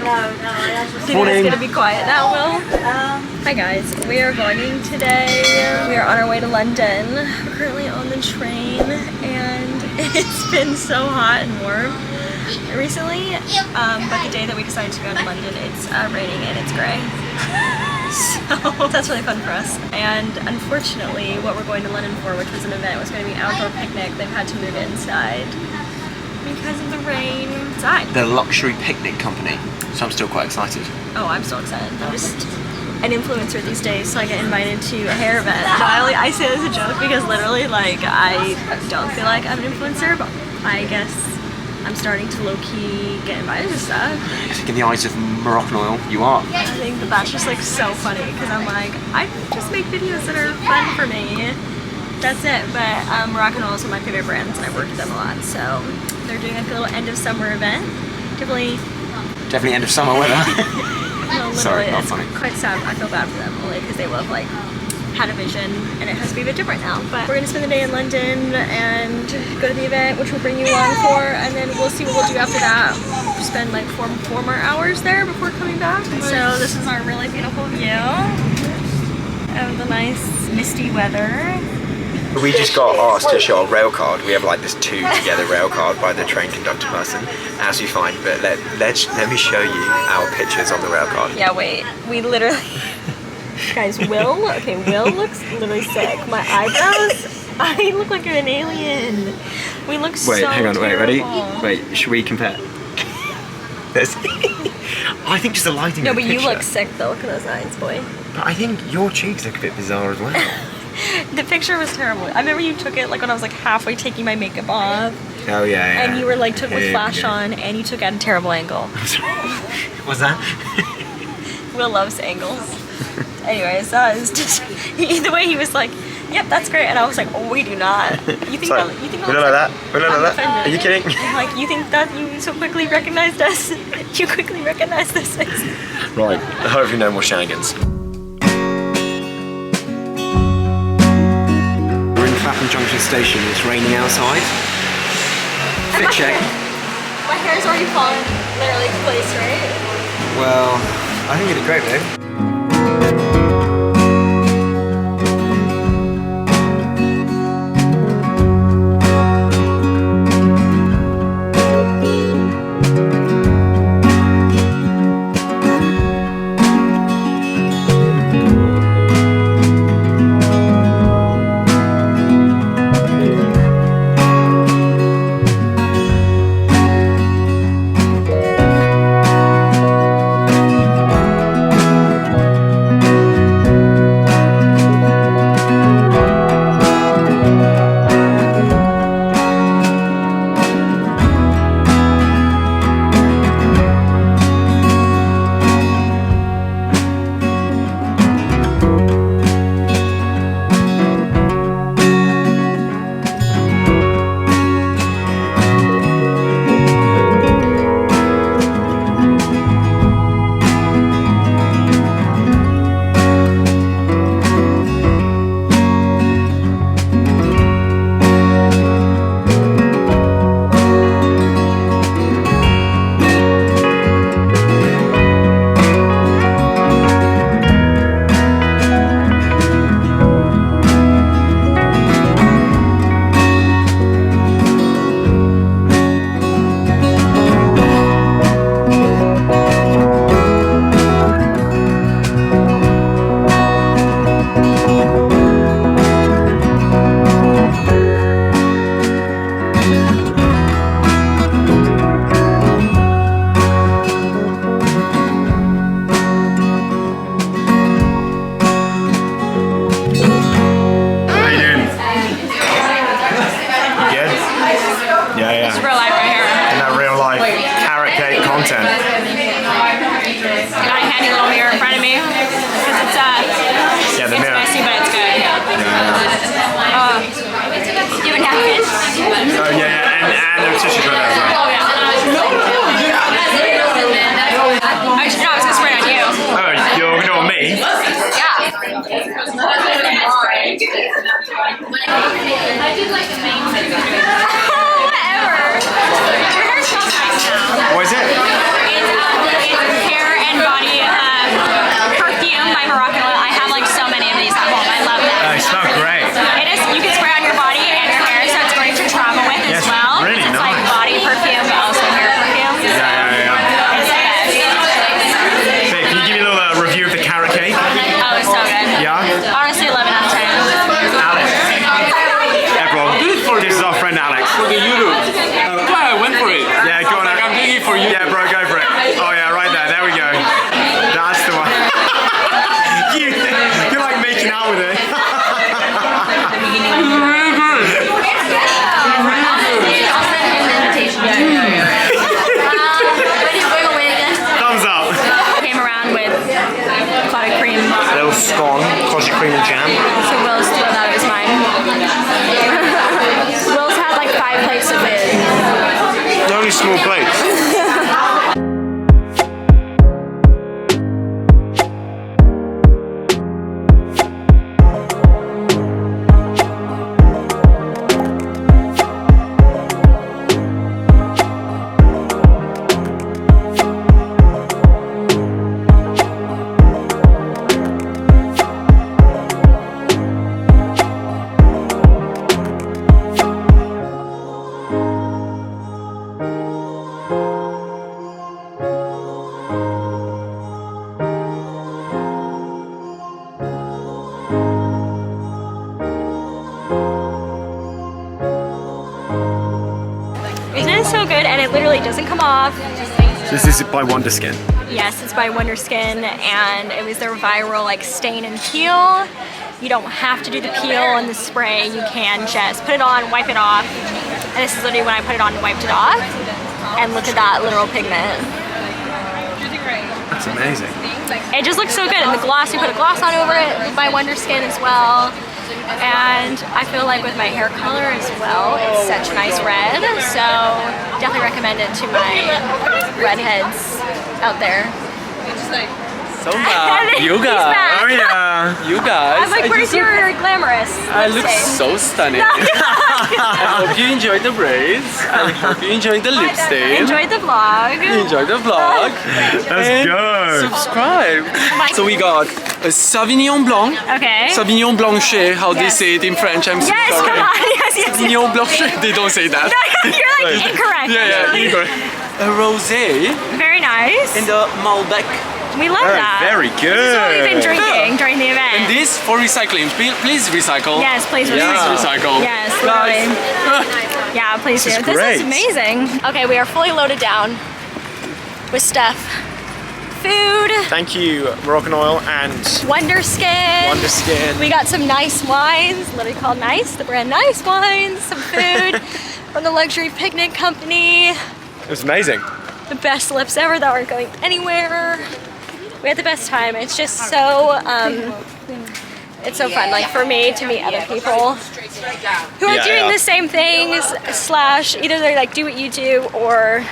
Morning. It's gonna be quiet now, Will. Hi guys, we are going today. We are on our way to London. We're currently on the train and it's been so hot and warm recently. But the day that we decided to go to London, it's raining and it's gray. So that's really fun for us. And unfortunately, what we're going to London for, which was an event, was going to be an outdoor picnic. They've had to move it inside because of the rain inside. The luxury picnic company. So I'm still quite excited. Oh, I'm so excited. I'm just an influencer these days, so I get invited to a hair event. I say this as a joke because literally, like, I don't feel like I'm an influencer, but I guess I'm starting to low-key get invited to stuff. I think in the eyes of Moroccan Oil, you are. I think that's just like so funny because I'm like, I just make videos that are fun for me. That's it. But Moroccan Oil is one of my favorite brands and I've worked with them a lot. So they're doing like a little end of summer event. Definitely end of summer weather. No, Sorry, not it's funny. quite sad. I feel bad for them only because they will have like had a vision and it has to be a bit different now. But we're gonna spend the day in London and go to the event, which we'll bring you along for, and then we'll see what we'll do after that. We'll spend like four more hours there before coming back. So this is our really beautiful view of the nice misty weather. We just got asked to show our rail card. We have like this two together rail card by the train conductor person, as you find, but let me show you our pictures on the rail card. Yeah, wait, we literally, guys, Will looks literally sick. My eyebrows, I look like an alien. We look so terrible. Wait, hang on, wait, ready? Wait, should we compare? I think just the lighting. No, of the but you picture. look sick though, look at those eyes, boy. But I think your cheeks look a bit bizarre as well. The picture was terrible. I remember you took it like when I was like halfway taking my makeup off. Oh yeah. And you were like took with flash on and you took at a terrible angle. What's that? Will loves angles. Anyways, it's just the way he was like, yep, that's great, and I was like, oh, we do not. You think Sorry, we don't like that. We don't like that. Are you kidding? I'm like, you think that you so quickly recognized us? You quickly recognized us. Right. Hopefully no more shenanigans. Clapham Junction Station. It's raining outside. Fit check. My hair's already fallen literally in place, right? Well, I think you did great, babe. Whatever. Your hair smells nice now. What is it? down with it. Thumbs up. Came around with clotted cream. A little scone, clotted cream and jam. So Will's thrilled out of his mind. Will's had like 5 plates of food. Only small plates. So good, and it literally doesn't come off. This is by Wonder Skin. Yes, it's by Wonder Skin, and it was their viral like stain and peel. You don't have to do the peel and the spray. You can just put it on, wipe it off. And this is literally when I put it on and wiped it off. And look at that literal pigment. That's amazing. It just looks so good, and the gloss, we put a gloss on over it by Wonder Skin as well. And I feel like with my hair color as well, it's such a nice red. So definitely recommend it to my redheads out there. So you guys, Oh yeah. you guys. I'm like, where's your glamorous I look lipstick? so stunning. I hope you enjoyed the braids. I hope you enjoyed the lip stain. Enjoyed the vlog. Enjoy the vlog. Let's And go. subscribe. So we got a Sauvignon Blanc. Okay. Sauvignon Blanchet, how they Yes. say it in French. I'm so Yes, sorry. come on. Yes, yes. Sauvignon Blanchet, they don't say that. You're like incorrect. Yeah, incorrect. A rosé Very nice. and a Malbec. We love that. Very This is what we've been good. drinking during the event. And this for recycling. Please recycle. Yes, please Please recycle. recycle. Yes, literally. Guys. Yeah, please This do. is This great. is amazing. Okay, we are fully loaded down with stuff. Food, Thank you, Moroccan Oil and Wonder Skin. Wonder Skin. We got some nice wines, literally called Nice, the brand Nice Wines. Some food from the Luxury Picnic Company. It was amazing. The best lips ever that aren't going anywhere. We had the best time. It's just so, it's so fun. Like for me to meet other people who are doing the same things, slash either they like do what you do or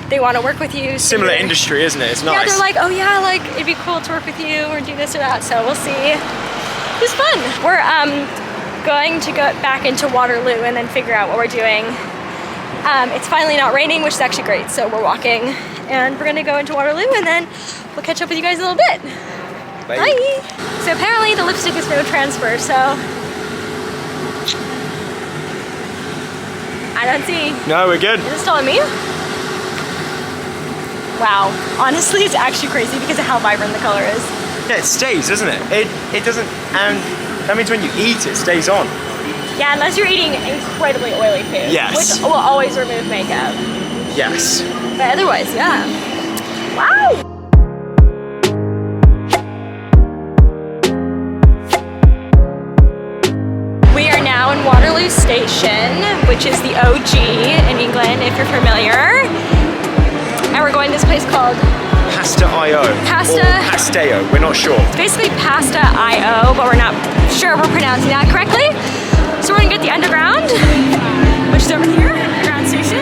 they want to work with you. So Similar you're- industry, isn't it? It's Yeah, nice. they're like, oh yeah, like it'd be cool to work with you or do this or that. So we'll see. It's fun. We're going to go back into Waterloo and then figure out what we're doing. It's finally not raining, which is actually great. So we're walking and we're gonna go into Waterloo and then we'll catch up with you guys in a little bit. Bye. So apparently the lipstick is no transfer, so I don't see. No, we're good. Is it still on me? Wow, honestly it's actually crazy because of how vibrant the color is. Yeah, it stays, doesn't it? It doesn't, and that means when you eat, it stays on. Yeah, unless you're eating incredibly oily food. Yes. Which will always remove makeup. Yes. But otherwise, yeah. Wow! We are now in Waterloo Station, which is the OG in England, if you're familiar. And we're going to this place called Pasta.io. Pasta- Or Pasteo, we're not sure. basically Pasta.io, but we're not sure we're pronouncing that correctly. So we're gonna get the underground, which is over here, ground station,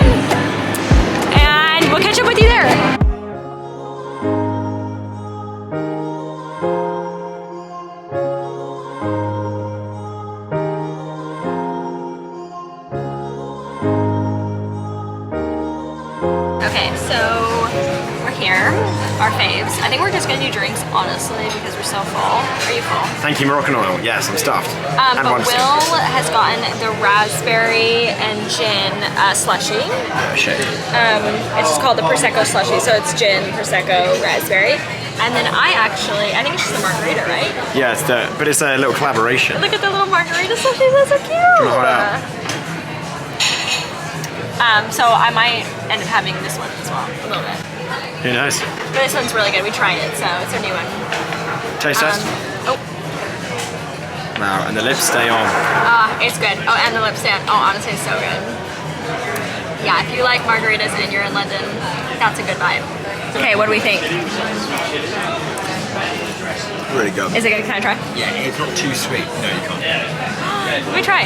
and we'll catch up with you there. Okay, so we're here, our faves. I think we're just gonna do drinks, honestly, because we're so full. Are you full? Thank you, Moroccan Oil. Yes, I'm stuffed. But and Wonder Skin. Will has gotten the raspberry and gin slushie. It's just called the Prosecco slushie, so it's gin, Prosecco, raspberry. And then I think it's just a margarita, right? Yeah, but it's a little collaboration. Look at the little margarita slushies, that's so cute! Wanna hold out? So I might end up having this one as well, a little bit. Who knows? But this one's really good, we tried it, so it's a new one. Taste test? Oh. Wow, and the lips stay on. It's good. Oh, and the lips stay on. Oh, honestly, it's so good. Yeah, if you like margaritas and you're in London, that's a good vibe. Okay, what do we think? Really good. Is it good? Can I try? Yeah, it's not too sweet. No, you can't. Let me try.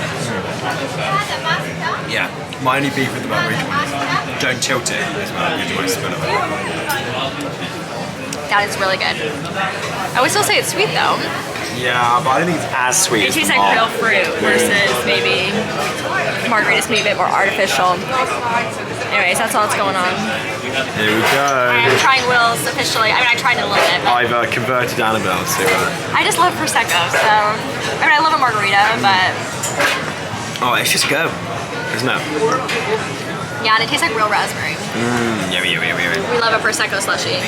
Yeah, my only beef with the margarita one is don't tilt it as well. You do spoon of it. That is really good. I would still say it's sweet though. Yeah, but I don't think it's as sweet. It tastes like real fruit versus maybe margaritas can be a bit more artificial. Anyways, that's all that's going on. Here we go. I'm trying Will's officially. I mean, I tried it a little bit. But I've converted Annabelle to... I just love Prosecco, so... I mean, I love a margarita, but... Oh, it's just go, isn't it? Yeah, and it tastes like real raspberry. Yummy. We love a Prosecco slushie.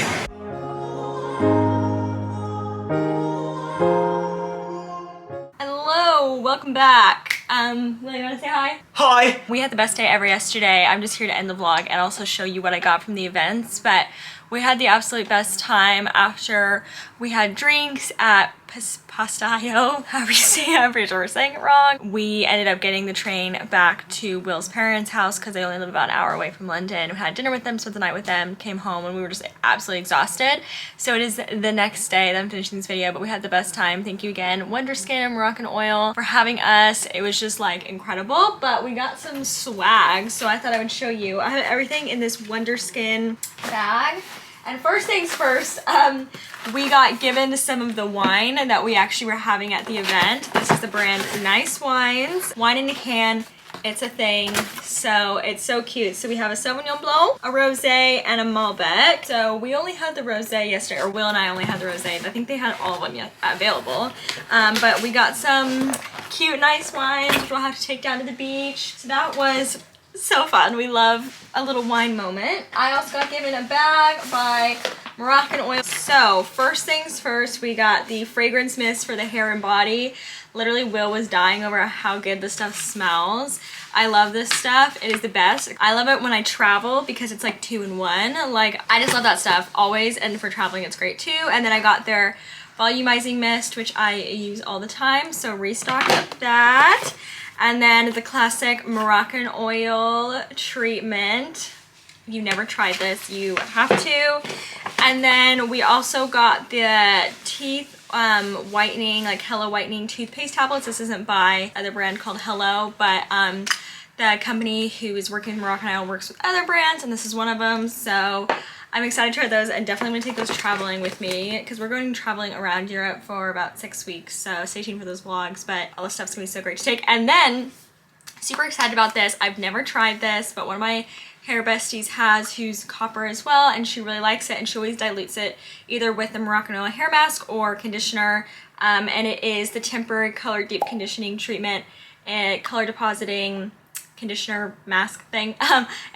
Hello, welcome back. Will, you want to say hi? Hi! We had the best day ever yesterday. I'm just here to end the vlog and also show you what I got from the events, but we had the absolute best time after we had drinks at Prosecco. How do you say it? I'm pretty sure we're saying it wrong. We ended up getting the train back to Will's parents' house because they only live about an hour away from London. We had dinner with them, spent the night with them, came home, and we were just absolutely exhausted. So it is the next day that I'm finishing this video, but we had the best time. Thank you again, Wonder Skin and Moroccan Oil, for having us. It was just like incredible, but we got some swag, so I thought I would show you. I have everything in this Wonder Skin bag. And first things first, we got given some of the wine that we actually were having at the event. This is the brand Nice Wines. Wine in a can, it's a thing. So it's so cute. So we have a Sauvignon Blanc, a Rosé, and a Malbec. So we only had the Rosé yesterday, or Will and I only had the Rosé. I think they had all of them yet available. But we got some cute, nice wines, which we'll have to take down to the beach. So that was so fun. We love a little wine moment. I also got given a bag by Moroccan Oil. So first things first, we got the fragrance mist for the hair and body. Literally, Will was dying over how good this stuff smells. I love this stuff. It is the best. I love it when I travel because it's like 2-in-1. Like, I just love that stuff always, and for traveling it's great too. And then I got their volumizing mist, which I use all the time, so restocked that. And then the classic Moroccan Oil treatment. If you've never tried this, you have to. And then we also got the teeth whitening, like Hello Whitening toothpaste tablets. This isn't by the brand called Hello, but the company who is working with Moroccan Oil works with other brands, and this is one of them. So I'm excited to try those, and definitely gonna take those traveling with me because we're going traveling around Europe for about 6 weeks. So stay tuned for those vlogs, but all this stuff's gonna be so great to take. And then, super excited about this. I've never tried this, but one of my hair besties has, who's copper as well, and she really likes it, and she always dilutes it either with the Moroccan Oil hair mask or conditioner. And it is the temporary color deep conditioning treatment and color depositing conditioner mask thing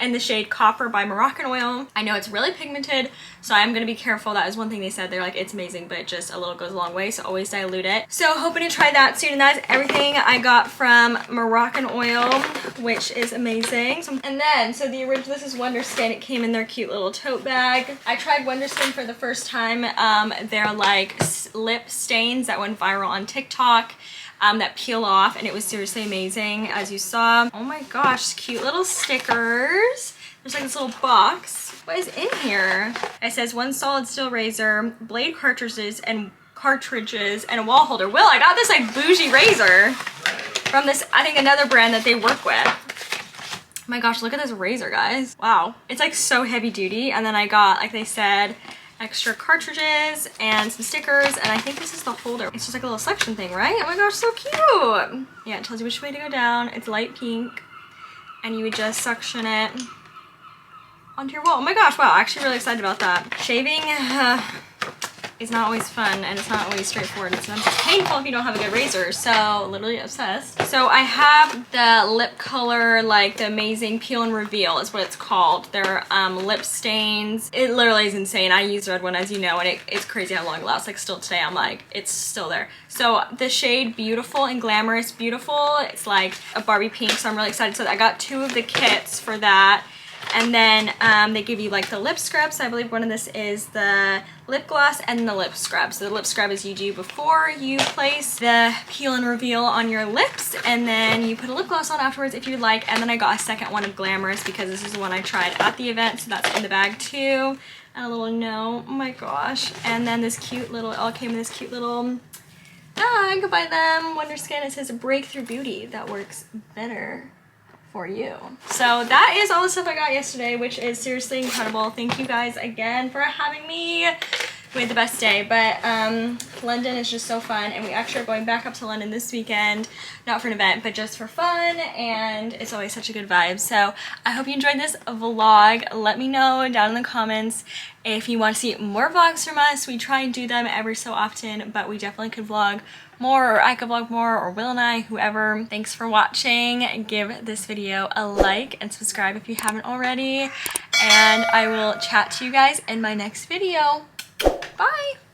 in the shade Copper by Moroccan Oil. I know it's really pigmented, so I'm gonna be careful. That is one thing they said. They're like, it's amazing, but just a little goes a long way, so always dilute it. So hoping to try that soon, and that's everything I got from Moroccan Oil, which is amazing. And then, so the original, this is Wonder Skin. It came in their cute little tote bag. I tried Wonder Skin for the first time. They're like lip stains that went viral on TikTok. That peel off, and it was seriously amazing, as you saw. Oh my gosh, cute little stickers. There's like this little box. What is in here? It says 1 solid steel razor, blade cartridges, and a wall holder. Will, I got this like bougie razor from this, I think, another brand that they work with. Oh my gosh, look at this razor, guys. Wow, it's like so heavy duty. And then I got, like they said, extra cartridges and some stickers, and I think this is the holder. It's just like a little suction thing, right? Oh my gosh, so cute. Yeah, it tells you which way to go down. It's light pink, and you would just suction it onto your wall. Oh my gosh, wow, actually really excited about that. Shaving is not always fun, and it's not always straightforward. It's sometimes painful if you don't have a good razor, so literally obsessed. So I have the lip color, like the Amazing Peel and Reveal is what it's called. They're lip stains. It literally is insane. I use the red one, as you know, and it's crazy how long it lasts. Like still today, I'm like, it's still there. So the shade Beautiful and Glamorous Beautiful, it's like a Barbie pink, so I'm really excited. So I got 2 of the kits for that. And then they give you like the lip scrub. So I believe one of this is the lip gloss and the lip scrub. So the lip scrub is you do before you place the peel and reveal on your lips, and then you put a lip gloss on afterwards if you'd like. And then I got a second one of Glamorous because this is the one I tried at the event, so that's in the bag too. And a little note, oh my gosh. And then this cute little, it all came in this cute little bag by them, Wonder Skin. It says Breakthrough Beauty that works better for you. So that is all the stuff I got yesterday, which is seriously incredible. Thank you guys again for having me. We had the best day, but London is just so fun, and we actually are going back up to London this weekend, not for an event, but just for fun, and it's always such a good vibe. So I hope you enjoyed this vlog. Let me know down in the comments if you want to see more vlogs from us. We try and do them every so often, but we definitely could vlog more, or I could vlog more, or Will and I, whoever. Thanks for watching. Give this video a like and subscribe if you haven't already, and I will chat to you guys in my next video. Bye!